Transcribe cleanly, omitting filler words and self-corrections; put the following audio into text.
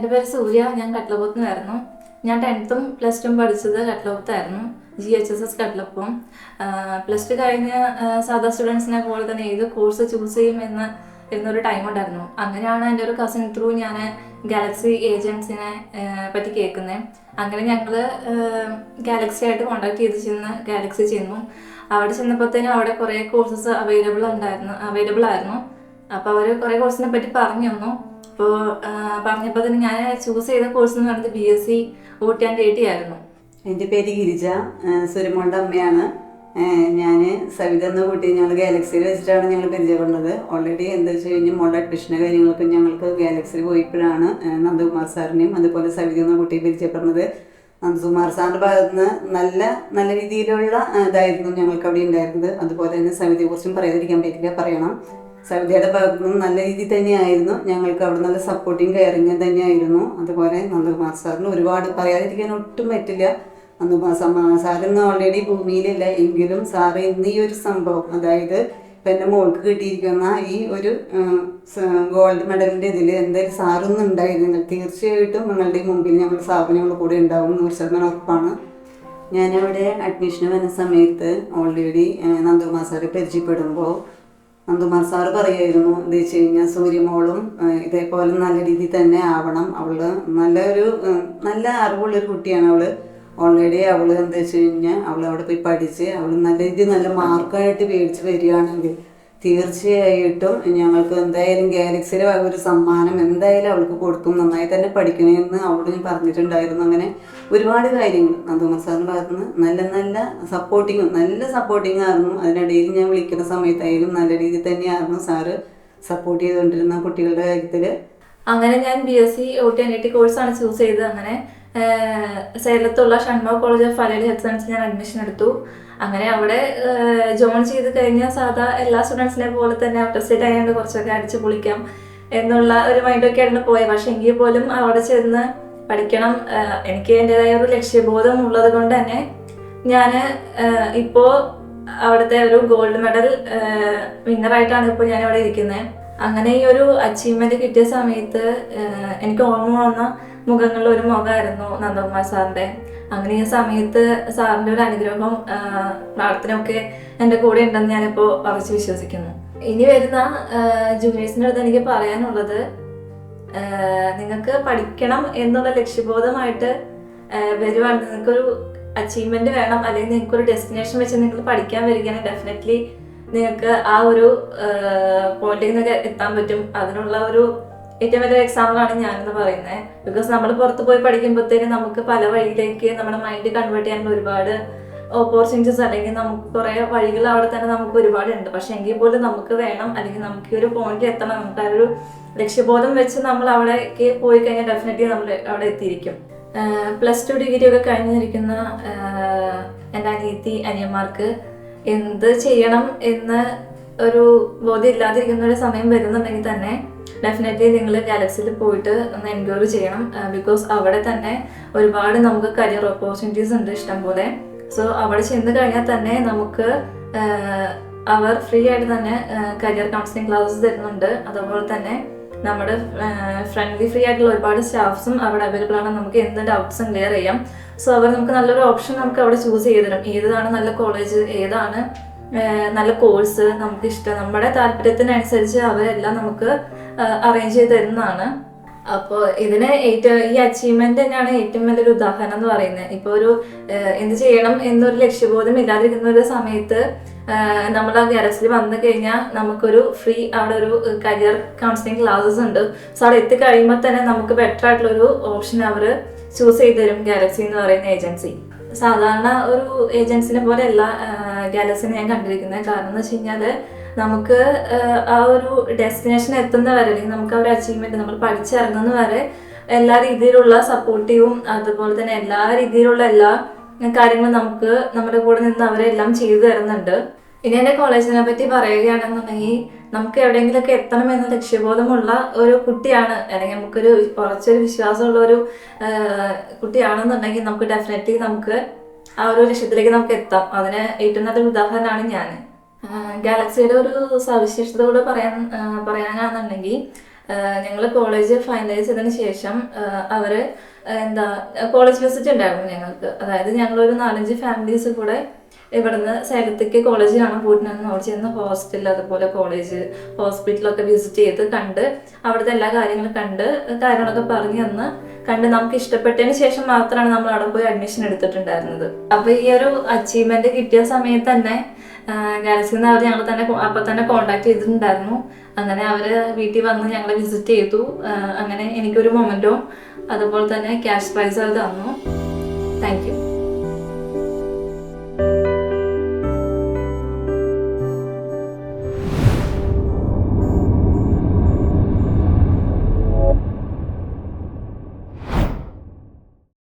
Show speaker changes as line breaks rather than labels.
എൻ്റെ പേര് സൂര്യ. ഞാൻ കട്ട്ലപുരത്തുനിന്നായിരുന്നു. ഞാൻ 10th പ്ലസ് 2 പഠിച്ചത് കട്ട്ലപുരത്തായിരുന്നു, GHSS കട്ട്ലപ്പം. പ്ലസ് ടു കഴിഞ്ഞ് സാധാ സ്റ്റുഡൻസിനെ പോലെ തന്നെ ഏത് കോഴ്സ് ചൂസ് ചെയ്യും എന്നൊരു ടൈം ഉണ്ടായിരുന്നു. അങ്ങനെയാണ് എൻ്റെ ഒരു കസിൻ ത്രൂ ഞാൻ ഗാലക്സി ഏജൻസിനെ പറ്റി കേൾക്കുന്നത്. അങ്ങനെ ഞങ്ങൾ ഗാലക്സി ആയിട്ട് കോൺടാക്ട് ചെയ്ത് ഗാലക്സി ചെന്നു. അവിടെ ചെന്നപ്പോഴത്തേനും അവിടെ കുറേ കോഴ്സസ് അവൈലബിൾ ആയിരുന്നു. അപ്പോൾ അവർ കുറേ കോഴ്സിനെ പറ്റി പറഞ്ഞു തന്നു. അപ്പോൾ പറഞ്ഞപ്പോൾ തന്നെ ഞാൻ ചൂസ് ചെയ്ത കോഴ്സ് എന്ന് പറയുന്നത് BSc OT and AT ആയിരുന്നു.
എൻ്റെ പേര് ഗിരിജ, സുരമോളുടെ അമ്മയാണ്. ഞാൻ സവിത എന്ന കുട്ടി ഞങ്ങൾ ഗാലക്സിയിൽ വെച്ചിട്ടാണ് ഞങ്ങൾ പരിചയപ്പെടുന്നത്. ഓൾറെഡി എന്താ വെച്ച് കഴിഞ്ഞാൽ മോളുടെ അഡ്മിഷൻ്റെ കാര്യങ്ങൾക്ക് ഞങ്ങൾക്ക് ഗാലക്സിയിൽ പോയപ്പോഴാണ് നന്ദകുമാർ സാറിനെയും അതുപോലെ സവിത എന്ന കുട്ടിയെ പരിചയപ്പെടുന്നത്. നന്ദകുമാർ സാറിൻ്റെ ഭാഗത്ത് നിന്ന് നല്ല രീതിയിലുള്ള ഇതായിരുന്നു ഞങ്ങൾക്ക് അവിടെ ഉണ്ടായിരുന്നത്. അതുപോലെ തന്നെ സവിതയെക്കുറിച്ചും പറയാതിരിക്കാൻ പറ്റില്ല, പറയണം. സവിതയുടെ ഭാഗത്തു നിന്നും നല്ല രീതിയിൽ തന്നെയായിരുന്നു ഞങ്ങൾക്ക് അവിടെ നല്ല സപ്പോർട്ടിങ് കെയറിങ് തന്നെയായിരുന്നു. അതുപോലെ നന്ദകുമാർ സാറിന് ഒരുപാട് പറയാതിരിക്കാൻ ഒട്ടും പറ്റില്ല. നന്ദകുമാർ സാറിന്ന് ഓൾറെഡി ഭൂമിയിലില്ല എങ്കിലും സാറ് ഇന്ന് ഈ ഒരു സംഭവം, അതായത് ഇപ്പം എൻ്റെ മോൾക്ക് കിട്ടിയിരിക്കുന്ന ഈ ഒരു ഗോൾഡ് മെഡലിൻ്റെ ഇതിൽ എന്തായാലും സാറൊന്നും ഉണ്ടായിരുന്നില്ല. തീർച്ചയായിട്ടും നിങ്ങളുടെ മുമ്പിൽ ഞങ്ങളുടെ കൂടെ ഉണ്ടാവും, 100% ഉറപ്പാണ്. ഞാനവിടെ അഡ്മിഷന് വന്ന സമയത്ത് ഓൾറെഡി നന്ദകുമാർ സാറെ പരിചയപ്പെടുമ്പോൾ നന്ദകുമാർ സാറ് പറയുമായിരുന്നു, എന്താ വെച്ച് കഴിഞ്ഞാൽ സൂര്യമോളും ഇതേപോലെ നല്ല രീതിയിൽ തന്നെ ആവണം. നല്ല അറിവുള്ളൊരു കുട്ടിയാണ് അവൾ. ഓൾറെഡി അവൾ എന്താ വെച്ച് കഴിഞ്ഞാൽ അവൾ അവിടെ പോയി പഠിച്ച് അവൾ നല്ല രീതിയിൽ നല്ല മാർക്കായിട്ട് മേടിച്ച് വരികയാണെങ്കിൽ തീർച്ചയായിട്ടും ഞങ്ങൾക്ക് എന്തായാലും ഗാലക്സിയിലെ ഒരു സമ്മാനം എന്തായാലും അവൾക്ക് കൊടുക്കും. നന്നായി തന്നെ പഠിക്കണമെന്ന് അവളോട് ഞാൻ പറഞ്ഞിട്ടുണ്ടായിരുന്നു. അങ്ങനെ ഒരുപാട് കാര്യങ്ങൾ നന്ദകുമാർ സാറിൻ്റെ ഭാഗത്തു നിന്ന് നല്ല സപ്പോർട്ടിങ് ആയിരുന്നു. അതിനിടയിൽ ഞാൻ വിളിക്കുന്ന സമയത്തായാലും നല്ല രീതിയിൽ തന്നെയായിരുന്നു സാറ് സപ്പോർട്ട് ചെയ്തുകൊണ്ടിരുന്ന കുട്ടികളുടെ കാര്യത്തിൽ.
അങ്ങനെ ഞാൻ BSc OT and AT കോഴ്സാണ് ചൂസ് ചെയ്തത്. അങ്ങനെ സേലത്തുള്ള Shanmugha college of allied health science ഞാൻ അഡ്മിഷൻ എടുത്തു. അങ്ങനെ അവിടെ ജോയിൻ ചെയ്ത് കഴിഞ്ഞാൽ സാധാ എല്ലാ സ്റ്റുഡൻസിനെ പോലെ തന്നെ ടെസ്റ്റ് ആയതുകൊണ്ട് കുറച്ചൊക്കെ അടിച്ച് പൊളിക്കാം എന്നുള്ള ഒരു മൈൻഡൊക്കെ ആയിരുന്നു പോയത്. പക്ഷെ എങ്കിൽ പോലും അവിടെ ചെന്ന് പഠിക്കണം, എനിക്ക് എൻ്റെതായ ഒരു ലക്ഷ്യബോധം ഉള്ളത് കൊണ്ട് തന്നെ ഞാൻ ഇപ്പോൾ അവിടുത്തെ ഒരു ഗോൾഡ് മെഡൽ വിന്നറായിട്ടാണ് ഇപ്പോൾ ഞാനിവിടെ ഇരിക്കുന്നത്. അങ്ങനെ ഈ ഒരു അച്ചീവ്മെന്റ് കിട്ടിയ സമയത്ത് എനിക്ക് ഓർമ്മ വന്ന മുഖങ്ങളിൽ ഒരു മുഖമായിരുന്നു നന്ദകുമാർ സാറിൻ്റെ. അങ്ങനെ ഈ സമയത്ത് സാറിൻ്റെ ഒരു അനുഗ്രഹവും പ്രാർത്ഥനയൊക്കെ എൻ്റെ കൂടെ ഉണ്ടെന്ന് ഞാനിപ്പോൾ ഉറച്ച് വിശ്വസിക്കുന്നു. ഇനി വരുന്ന ജൂനിയേഴ്സിൻ്റെ അടുത്ത് എനിക്ക് പറയാനുള്ളത്, നിങ്ങൾക്ക് പഠിക്കണം എന്നുള്ള ലക്ഷ്യബോധമായിട്ട് വരുവാണ്. നിങ്ങൾക്കൊരു അച്ചീവ്മെന്റ് വേണം, അല്ലെങ്കിൽ നിങ്ങൾക്കൊരു ഡെസ്റ്റിനേഷൻ വെച്ച് നിങ്ങൾ പഠിക്കാൻ വരികയാണെങ്കിൽ ഡെഫിനറ്റ്ലി നിങ്ങൾക്ക് ആ ഒരു പോയിന്റിൽ നിന്നൊക്കെ എത്താൻ പറ്റും. അതിനുള്ള ഒരു ഏറ്റവും വലിയ എക്സാമ്പിളാണ് ഞാനെന്ന് പറയുന്നത്. ബിക്കോസ് നമ്മൾ പുറത്ത് പോയി പഠിക്കുമ്പോഴത്തേനും നമുക്ക് പല വഴിയിലേക്ക് നമ്മുടെ മൈൻഡ് കൺവേർട്ട് ചെയ്യാനുള്ള ഒരുപാട് ഓപ്പർച്യൂണിറ്റീസ് അല്ലെങ്കിൽ നമുക്ക് കുറേ വഴികൾ അവിടെ തന്നെ നമുക്ക് ഒരുപാടുണ്ട്. പക്ഷെ എങ്കിൽ പോലും നമുക്ക് വേണം, അല്ലെങ്കിൽ നമുക്ക് ഈ ഒരു പോയിന്റിൽ എത്തണം, നമുക്ക് ആ ഒരു ലക്ഷ്യബോധം വെച്ച് നമ്മൾ അവിടേക്ക് പോയി കഴിഞ്ഞാൽ ഡെഫിനറ്റ്ലി നമ്മൾ അവിടെ എത്തിയിരിക്കും. പ്ലസ് 2 ഡിഗ്രി ഒക്കെ കഴിഞ്ഞിരിക്കുന്ന എൻ്റെ അനിയന്മാർക്ക് എന്ത് ചെയ്യണം എന്ന് ഒരു ബോധ്യം ഇല്ലാതിരിക്കുന്ന ഒരു സമയം വരുന്നുണ്ടെങ്കിൽ തന്നെ ഡെഫിനറ്റ്ലി നിങ്ങൾ ഗാലക്സിയിൽ പോയിട്ട് ഒന്ന് എൻക്വയറി ചെയ്യണം. ബിക്കോസ് അവിടെ തന്നെ ഒരുപാട് നമുക്ക് കരിയർ ഓപ്പർച്യൂണിറ്റീസ് ഉണ്ട് ഇഷ്ടംപോലെ. സോ അവിടെ ചെന്ന് കഴിഞ്ഞാൽ തന്നെ നമുക്ക് അവർ ഫ്രീ ആയിട്ട് തന്നെ കരിയർ കൗൺസിലിംഗ് ക്ലാസ്സസ് തരുന്നുണ്ട്. അതുപോലെ തന്നെ നമ്മുടെ ഫ്രണ്ട്ലി ആയിട്ടുള്ള ഒരുപാട് സ്റ്റാഫ്സും അവിടെ അവൈലബിൾ ആണ്. നമുക്ക് എന്ത് ഡൗട്ട്സും ക്ലിയർ ചെയ്യാം. സോ അവർ നമുക്ക് നല്ലൊരു ഓപ്ഷൻ നമുക്ക് അവിടെ ചൂസ് ചെയ്ത് തരും. ഏതാണ് നല്ല കോളേജ്, ഏതാണ് നല്ല കോഴ്സ് നമുക്ക് ഇഷ്ടം, നമ്മുടെ താല്പര്യത്തിനനുസരിച്ച് അവരെല്ലാം നമുക്ക് അറേഞ്ച് ചെയ്ത് തരുന്നതാണ്. അപ്പോൾ ഈ അച്ചീവ്മെന്റ് തന്നെയാണ് ഏറ്റവും വലിയൊരു ഉദാഹരണം എന്ന് പറയുന്നത്. ഇപ്പോൾ ഒരു എന്ത് ചെയ്യണം എന്നൊരു ലക്ഷ്യബോധം ഇല്ലാതിരിക്കുന്ന ഒരു സമയത്ത് നമ്മൾ ആ ഗാലക്സിയിൽ വന്നു കഴിഞ്ഞാൽ നമുക്കൊരു ഫ്രീ അവിടെ ഒരു കരിയർ കൗൺസിലിംഗ് ക്ലാസ്സസ് ഉണ്ട്. സോ അവിടെ എത്തിക്കഴിയുമ്പോൾ തന്നെ നമുക്ക് ബെറ്റർ ആയിട്ടുള്ളൊരു ഓപ്ഷൻ അവർ ചൂസ് ചെയ്ത് തരും ഗാലക്സി എന്ന് പറയുന്ന ഏജൻസി. സാധാരണ ഒരു ഏജൻസിനെ പോലെ അല്ല ഗാലക്സിനെ ഞാൻ കണ്ടിരിക്കുന്നത്. കാരണം എന്ന് വെച്ച് കഴിഞ്ഞാൽ നമുക്ക് ആ ഒരു ഡെസ്റ്റിനേഷൻ എത്തുന്ന വരെ, അല്ലെങ്കിൽ നമുക്ക് ആ ഒരു അച്ചീവ്മെന്റ് നമ്മൾ പഠിച്ചിറങ്ങുന്ന വരെ എല്ലാ രീതിയിലുള്ള സപ്പോർട്ടീവും അതുപോലെ തന്നെ എല്ലാ രീതിയിലുള്ള എല്ലാ കാര്യങ്ങളും നമുക്ക് നമ്മുടെ കൂടെ നിന്ന് അവരെല്ലാം ചെയ്തു തരുന്നുണ്ട്. ഇനി എൻ്റെ കോളേജിനെ പറ്റി പറയുകയാണെന്നുണ്ടെങ്കിൽ, നമുക്ക് എവിടെയെങ്കിലുമൊക്കെ എത്തണമെന്ന ലക്ഷ്യബോധമുള്ള ഒരു കുട്ടിയാണ്, അല്ലെങ്കിൽ നമുക്കൊരു കുറച്ചൊരു വിശ്വാസമുള്ള ഒരു കുട്ടിയാണെന്നുണ്ടെങ്കിൽ നമുക്ക് ഡെഫിനറ്റ്ലി നമുക്ക് ആ ഒരു ലക്ഷ്യത്തിലേക്ക് നമുക്ക് എത്താം. അതിന് ഏറ്റവും നല്ലൊരു ഉദാഹരണമാണ് ഞാൻ. ഗാലക്സിയുടെ ഒരു സവിശേഷതയോട് പറയാനാണെന്നുണ്ടെങ്കിൽ ഞങ്ങൾ കോളേജ് ഫൈനലൈസ് ചെയ്തതിന് ശേഷം അവർ കോളേജ് വിസിറ്റ് ഉണ്ടായിരുന്നു ഞങ്ങൾക്ക്. അതായത് ഞങ്ങളൊരു 4-5 ഫാമിലീസ് കൂടെ ഇവിടുന്ന് സേലത്തേക്ക് കോളേജ് കാണാൻ പോയിട്ടുണ്ടായിരുന്നു. അവിടെ ചെന്ന് ഹോസ്റ്റൽ, അതുപോലെ കോളേജ്, ഹോസ്പിറ്റലൊക്കെ വിസിറ്റ് ചെയ്ത് കണ്ട് അവിടുത്തെ എല്ലാ കാര്യങ്ങളും കാര്യങ്ങളൊക്കെ പറഞ്ഞു തന്ന് നമുക്ക് ഇഷ്ടപ്പെട്ടതിന് ശേഷം മാത്രമാണ് നമ്മൾ അവിടെ പോയി അഡ്മിഷൻ എടുത്തിട്ടുണ്ടായിരുന്നത്. അപ്പോൾ ഈ ഒരു അച്ചീവ്മെന്റ് കിട്ടിയ സമയത്ത് തന്നെ ഗാലക്സിന്ന് അവർ ഞങ്ങൾ തന്നെ കോണ്ടാക്ട് ചെയ്തിട്ടുണ്ടായിരുന്നു. അങ്ങനെ അവർ വീട്ടിൽ വന്ന് ഞങ്ങളെ വിസിറ്റ് ചെയ്തു. അങ്ങനെ എനിക്കൊരു മൊമെന്റോ അതുപോലെ തന്നെ ക്യാഷ് പ്രൈസ് അവർ തന്നു. Thank you.